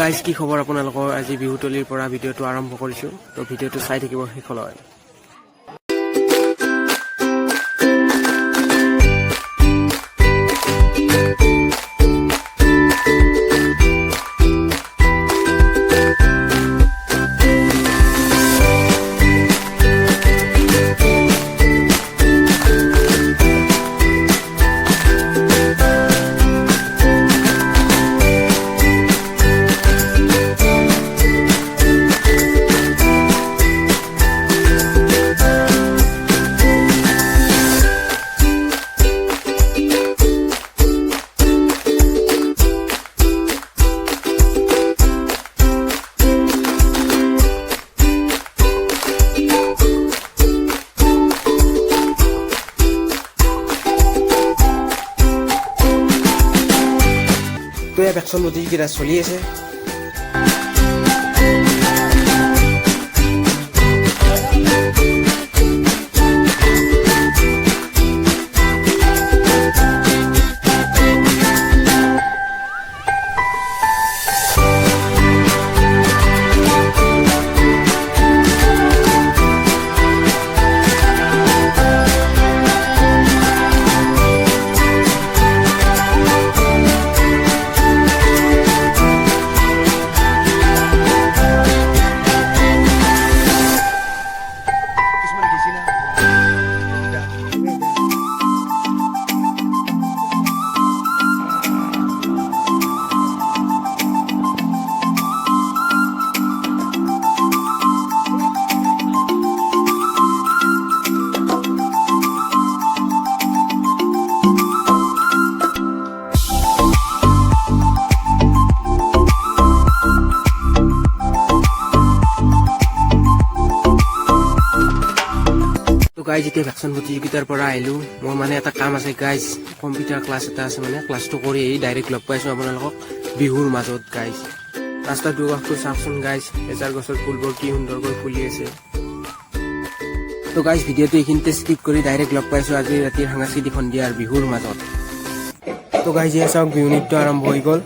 guys কি খবৰ আপোনালোকৰ আজি বিহুতলিৰ পৰা ভিডিঅ'টো আৰম্ভ কৰিছো তো ভিডিঅ'টো চাই থাকিব শেষলৈ তো এই ভেকচিন প্ৰতিযোগিতা চলি আছে গাইজ এতিয়া ভেকচিন প্ৰতিযোগিতাৰ পৰা আহিলো মোৰ মানে এটা কাম আছে গাইজ কম্পিউটাৰ ক্লাছ এটা আছে মানে ক্লাছটো কৰি ডাইৰেক্ট লগ পাইছো আপোনালোকক বিহুৰ মাজত গাইজ ৰাস্তাৰ দুকাষটো চাওকচোন গাইজ এজাৰ গছৰ ফুলবোৰ কি সুন্দৰকৈ ফুলি আছে তো গাইজ ভিডিঅ'টো এইখিনিতে স্কিপ কৰি ডাইৰেক্ট লগ পাইছো আজি ৰাতিৰ সাংস্কৃতিক সন্ধিয়াৰ বিহুৰ মাজত তো গাইজ চাওক বিহু নৃত্য আৰম্ভ হৈ গ'ল